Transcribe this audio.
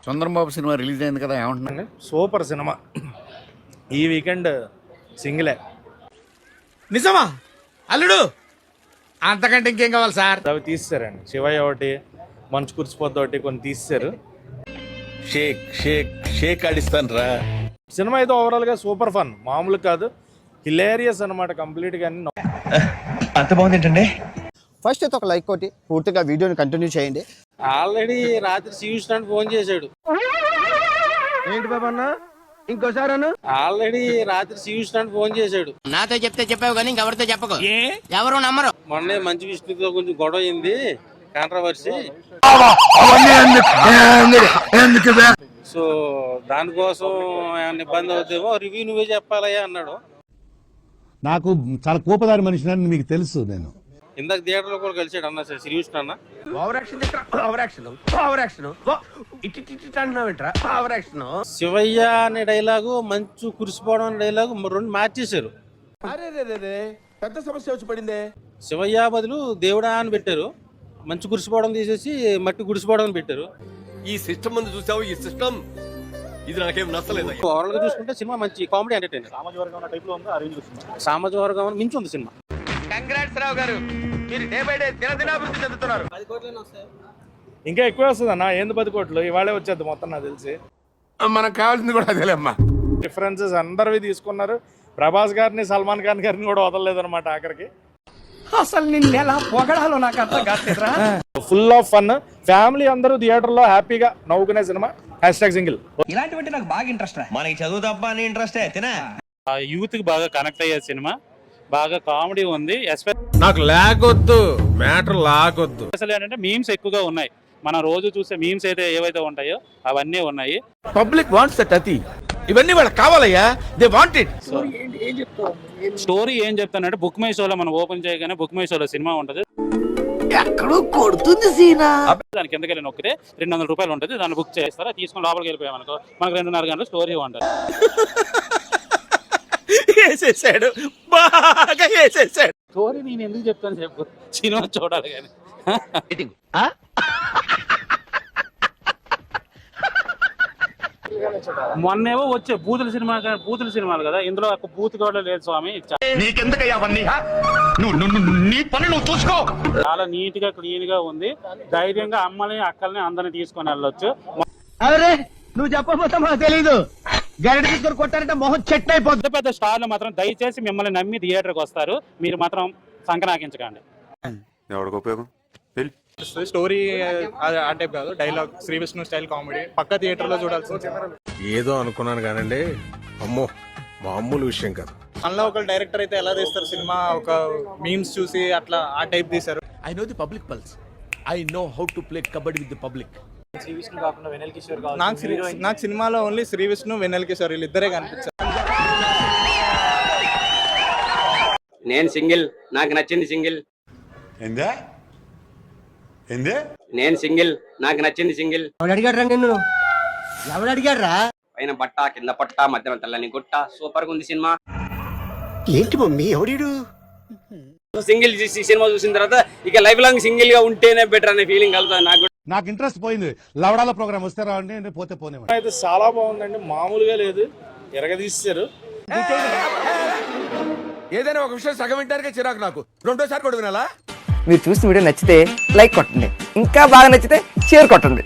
Chandrababu cinema release అయింది కదా, ఏమంటున్నాను? Super cinema. ఈ వీకెండ్ సింగిలే. నిజమా అల్లుడు? అంతకంటే ఇంకేం కావాలి సార్? అవి తీసేశారండి. శివయ్య ఒకటి, మంచు కురిసిపోద్ది ఒకటి, కొన్ని తీసేశారు. షేక్ షేక్ షేక్ ఆడిస్తాను రా. సినిమా అయితే ఓవరాల్గా సూపర్ ఫన్, మామూలు కాదు, హిలేరియస్ అనమాట కంప్లీట్గా. అంత బాగుంది ఏంటండి. ఫస్ట్ అయితే ఒక లైక్ కొట్టి పూర్తిగా వీడియోని కంటిన్యూ చేయండి. ఆల్రెడీ రాత్రి శ్రీకృష్ణ ఫోన్ చేశాడు. ఏంటి బాబా అన్న, ఇంకోసారి అన్న. ఆల్రెడీ రాత్రి శ్రీకృష్ణ ఫోన్ చేశాడు. నాతో చెప్తే చెప్పావు కానీ ఇంకెవరితో చెప్పకు, ఎవరు నమ్మరు. మొన్నే మంచి విష్ణుతో కొంచెం గొడవ అయింది, కాంట్రవర్సీ. సో దానికోసం ఏమైనా ఇబ్బంది అవుతామో, రివ్యూ నువ్వే చెప్పాలయ్యా అన్నాడు. నాకు చాలా కోపదారి మనిషిని మీకు తెలుసు. నేను ఇందాక థియేటర్లో కూడా కలిసాడు అన్న శ్రీకృష్ణ అన్న. శివయ్య అనే డైలాగు, మంచు కురిసిపోవడం అనే డైలాగు రెండు మార్చేశారు. పెద్ద సమస్య వచ్చి పడిందే. శివయ్య బదులు దేవుడా అని పెట్టారు, మంచు కురిసిపోవడం తీసేసి మట్టి కురిసిపోవడం అని పెట్టారు. ఈ సిస్టమ్ ముందు చూసావు, ఈ సిస్టమ్ ఇది నాకేం నచ్చలేదు. ఓవరాల్ గా చూసుకుంటే సినిమా మంచి కామెడీ ఎంటర్టైనర్. సామాజిక వర్గం మించి ఉంది సినిమా. కంగ్రాట్స్ రావు గారు, మీరు డే బై డే దినదినాభివృద్ధి చెందుతున్నారు. ఇంకా ఎక్కువ వస్తుంది అన్న. ఏంది 10 కోట్లు ఇవాళే వచ్చేది మొత్తం నాకు తెలిసి. మనకు కావాల్సింది కూడా అదేలేమ్మా. డిఫరెన్సెస్ అందరివి తీసుకున్నారు. ప్రభాస్ గారిని, సల్మాన్ ఖాన్ గారిని కూడా వదలలేదు అనమాట ఆఖరికి. అసలు నిన్న ఎలా పొగడాలో నాకు అర్థం కాట్లేదురా. ఫుల్ ఆఫ్ ఫన్, ఫ్యామిలీ అందరూ థియేటర్ లో హ్యాపీగా నవ్వుకునే సినిమా. #సింగిల్. ఇలాంటివంటే నాకు బాగా ఇంట్రెస్ట్ రా. మనకి చదువు తప్ప అని ఇంట్రెస్ట్ తినా. యూత్ కి బాగా కనెక్ట్ అయ్యే సినిమా, బాగా కామెడీ ఉంది. నాకు లాగొద్దు, మ్యాటర్ లాగొద్దు. అసలు ఏంటంటే మీమ్స్ ఎక్కువగా ఉన్నాయి. మనం రోజు చూసే మీమ్స్ అయితే ఏవైతే ఉంటాయో అవన్నీ ఉన్నాయి. Public wants that. అతి ఇవన్నీ వాళ్ళకి కావాలయ్యా, దే వాంట్ ఇట్. స్టోరీ ఏం చెప్తానంటే, బుక్ మై షోలో మనం ఓపెన్ చేయగానే బుక్ మై షోలో సినిమా ఉంటుంది. ఎక్కడో కొడుతుంది సీనా. దాని కిందకి వెళ్ళి నొక్కితే 200 రూపాయలు ఉంటుంది. దాన్ని బుక్ చేస్తారా, తీసుకొని లోపలికి వెళ్ళిపోయాం అనుకో, మనకు 2.5 గంటల స్టోరీ ఉంటుంది. వేసేసాడు, బాగా వేసేసాడు. స్టోరీ నేను ఎందుకు చెప్తాను చెప్పు, సినిమా చూడాలి కానీ. మొన్నేవో వచ్చే బూతుల సినిమాలు కదా, ఇందులో ఒక బూత్ కూడా లేదు స్వామి. చాలా నీట్ గా క్లీన్ గా ఉంది. ధైర్యంగా అమ్మని అక్కల్ని అందరిని తీసుకొని వెళ్ళొచ్చు. అరే నువ్వు చెప్పబోతా మాకు తెలీదు. గరిట తీసుకొని కొట్టారంటే మొహం చెట్టు అయిపోతుంది. పెద్ద స్టార్లు మాత్రం దయచేసి మిమ్మల్ని నమ్మి థియేటర్కి వస్తారు, మీరు మాత్రం సంకనాకించకండి. ఎవరికి ఉపయోగం? స్టోరీ ఆ టైప్ కాదు, dialogue Sree Vishnu style comedy. పక్క థియేటర్ లో చూడాల్సింది. ఏదో అనుకున్నాను కానండి, అమ్మో మామూలు విషయం కాదు. అందులో ఒక డైరెక్టర్ అయితే ఎలా తీస్తారు సినిమా, ఒక మీమ్స్ చూసి అట్లా ఆ టైప్ తీశారు. I know the public pulse, I know how to play kabaddi with the public. నాకు సినిమాలో ఓన్లీ శ్రీ విష్ణు, వెన్నెల కిషోర్ వీళ్ళిద్దరే కనిపించారు. నేను సింగిల్, నాకు నచ్చింది సింగిల్. నేను సింగిల్, నాకు నచ్చింది సింగిల్. ఎవడు అడిగాడు రా నిన్ను? ఎవడు అడిగాడు రా? పైన బట్ట, కింద పట్ట, మధ్యలో తెల్లని గుట్ట. సూపర్ గా ఉంది సినిమా. ఏంటి మమ్మీ ఎవడు? సింగిల్ సినిమా చూసిన తర్వాత ఇక లైఫ్ లాంగ్ సింగిల్ గా ఉంటేనే బెటర్ అనే ఫీలింగ్ కలుగుతుంది నాకు. నాకు ఇంట్రెస్ట్ పోయింది. లవడాల ప్రోగ్రామ్ వస్తే రావండి, పోతే పోనే. అయితే చాలా బాగుందండి, మామూలుగా లేదు, ఎరగదీశారు. ఏదైనా ఒక విషయం సగం వింటానికే చిరాకు నాకు, రెండోసారి కూడా వినాలా? మీరు చూసిన వీడియో నచ్చితే లైక్ కొట్టండి, ఇంకా బాగా నచ్చితే షేర్ కొట్టండి.